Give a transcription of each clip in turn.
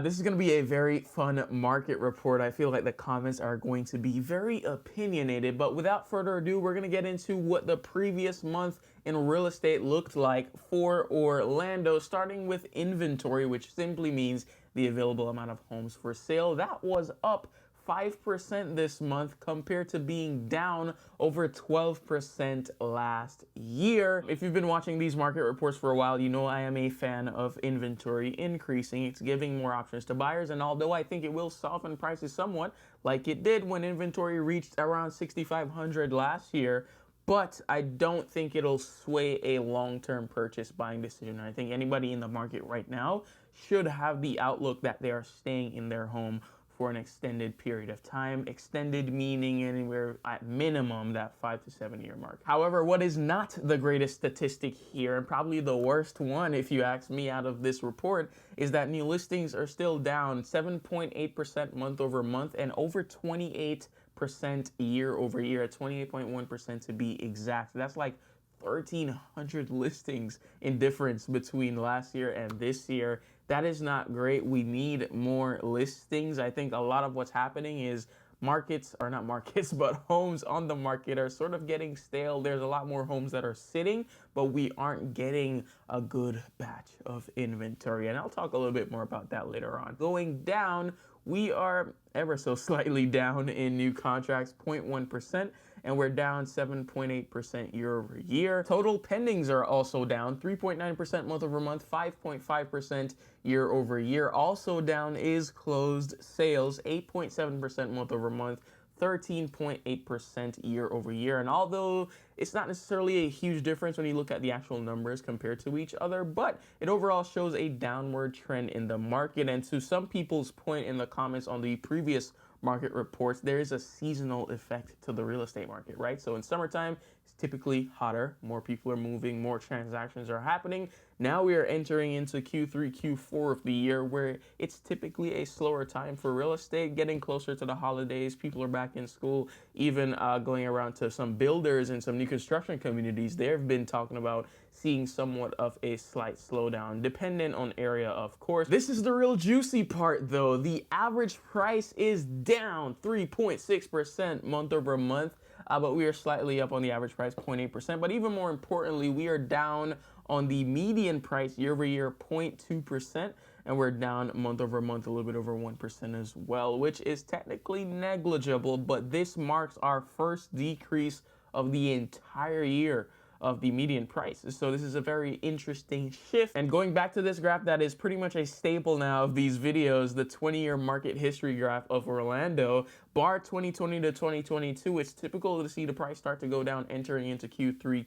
This is going to be a very fun market report. I feel like the comments are going to be very opinionated, but without further ado, we're going to get into what the previous month in real estate looked like for Orlando, starting with inventory, which simply means the available amount of homes for sale. That was up 5% this month compared to being down over 12% last year. If you've been watching these market reports for a while, you know I am a fan of inventory increasing. It's giving more options to buyers, and although I think it will soften prices somewhat, like it did when inventory reached around 6,500 last year, but I don't think it'll sway a long-term purchase buying decision. I think anybody in the market right now should have the outlook that they are staying in their home for an extended period of time. Extended meaning anywhere at minimum that 5 to 7 year mark. However, what is not the greatest statistic here, and probably the worst one if you ask me out of this report, is that new listings are still down 7.8% month over month and over 28% year over year, at 28.1% to be exact. That's like 1,300 listings in difference between last year and this year. That is not great. We need more listings. I think a lot of what's happening is markets, or not markets, but homes on the market are sort of getting stale. There's a lot more homes that are sitting, but we aren't getting a good batch of inventory. And I'll talk a little bit more about that later on. Going down, we are ever so slightly down in new contracts, 0.1%, and we're down 7.8% year over year. Total pendings are also down 3.9% month over month, 5.5% year over year. Also down is closed sales, 8.7% month over month, 13.8% year over year. And although it's not necessarily a huge difference when you look at the actual numbers compared to each other, but it overall shows a downward trend in the market. And to some people's point in the comments on the previous market reports, there is a seasonal effect to the real estate market, right? So in summertime, it's typically hotter, more people are moving, more transactions are happening. Now we are entering into Q3, Q4 of the year, where it's typically a slower time for real estate, getting closer to the holidays. People are back in school, even going around to some builders and some new construction communities. They've been talking about seeing somewhat of a slight slowdown, dependent on area, of course. This is the real juicy part, though. The average price is down 3.6% month over month, but we are slightly up on the average price, 0.8%. But even more importantly, we are down on the median price year over year, 0.2%, and we're down month over month a little bit over 1% as well, which is technically negligible, but this marks our first decrease of the entire year of the median price. So this is a very interesting shift. And going back to this graph that is pretty much a staple now of these videos, the 20-year market history graph of Orlando, bar 2020 to 2022, it's typical to see the price start to go down entering into Q3,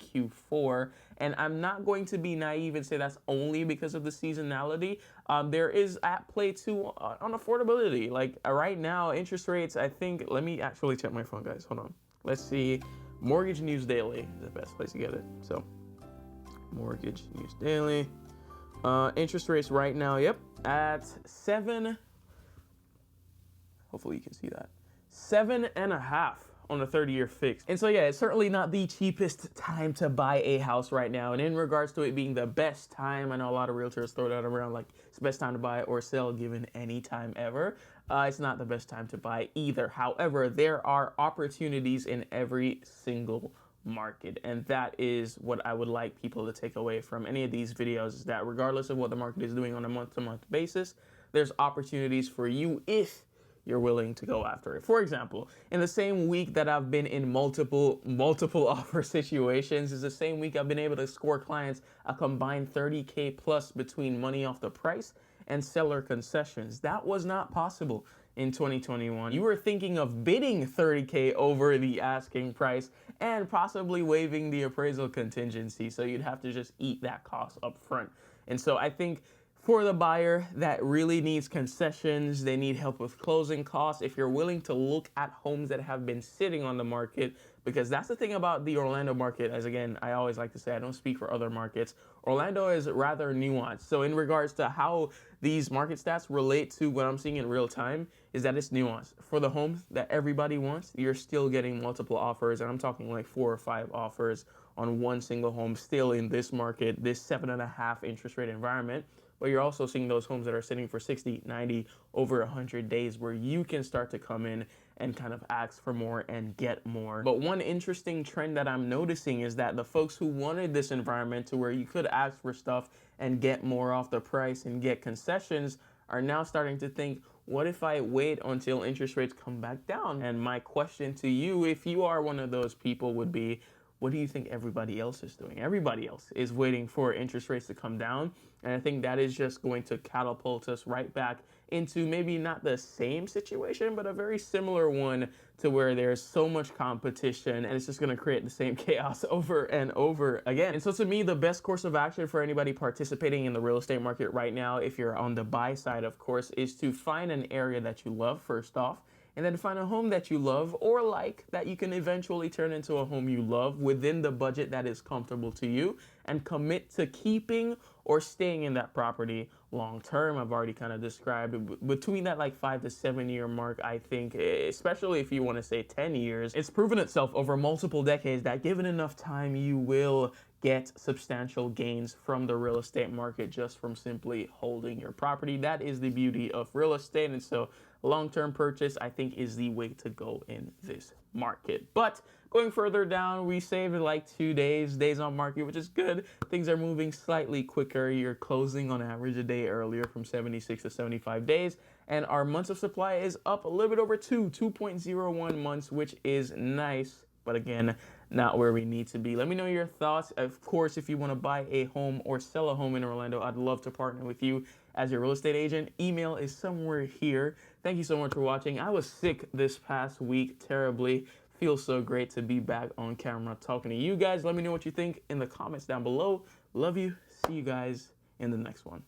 Q4. And I'm not going to be naive and say that's only because of the seasonality. There is at play too on affordability. Like right now, interest rates, I think, let me actually check my phone, guys. Hold on. Let's see. Mortgage News Daily is the best place to get it. So, Mortgage News Daily. Interest rates right now, yep, at 7. Hopefully you can see that. 7.5 on the 30-year fixed. And so yeah, it's certainly not the cheapest time to buy a house right now. And in regards to it being the best time, I know a lot of realtors throw that around like it's the best time to buy or sell given any time ever. It's not the best time to buy either. However, there are opportunities in every single market, and that is what I would like people to take away from any of these videos, is that regardless of what the market is doing on a month-to-month basis, there's opportunities for you if you're willing to go after it. For example, in the same week that I've been in multiple offer situations is the same week I've been able to score clients a combined 30K plus between money off the price and seller concessions. That was not possible in 2021. You were thinking of bidding 30K over the asking price and possibly waiving the appraisal contingency, so you'd have to just eat that cost up front. And so I think for the buyer that really needs concessions, they need help with closing costs, if you're willing to look at homes that have been sitting on the market, because that's the thing about the Orlando market, as again, I always like to say, I don't speak for other markets. Orlando is rather nuanced. So in regards to how these market stats relate to what I'm seeing in real time, is that it's nuanced. For the homes that everybody wants, you're still getting multiple offers, and I'm talking like 4 or 5 offers on one single home still in this market, this 7.5 interest rate environment. but you're also seeing those homes that are sitting for 60, 90, over 100 days where you can start to come in and kind of ask for more and get more. But one interesting trend that I'm noticing is that the folks who wanted this environment to where you could ask for stuff and get more off the price and get concessions are now starting to think, what if I wait until interest rates come back down? And my question to you, if you are one of those people, would be, what do you think everybody else is doing? Everybody else is waiting for interest rates to come down. And I think that is just going to catapult us right back into maybe not the same situation, but a very similar one, to where there's so much competition and it's just going to create the same chaos over and over again. And so to me, the best course of action for anybody participating in the real estate market right now, if you're on the buy side, of course, is to find an area that you love first off, and then find a home that you love or like that you can eventually turn into a home you love within the budget that is comfortable to you, and commit to keeping or staying in that property long term. I've already kind of described between that like 5 to 7 year mark. I think, especially if you want to say 10 years, it's proven itself over multiple decades that given enough time, you will get substantial gains from the real estate market just from simply holding your property. That is the beauty of real estate. And so long-term purchase, I think, is the way to go in this market. But going further down, we saved like 2 days on market, which is good. Things are moving slightly quicker. You're closing on average a day earlier, from 76 to 75 days. And our months of supply is up a little bit over 2.01 months, which is nice. But again, not where we need to be. Let me know your thoughts. Of course, if you want to buy a home or sell a home in Orlando, I'd love to partner with you as your real estate agent. Email is somewhere here. Thank you so much for watching. I was sick this past week, terribly. Feels so great to be back on camera talking to you guys. Let me know what you think in the comments down below. Love you. See you guys in the next one.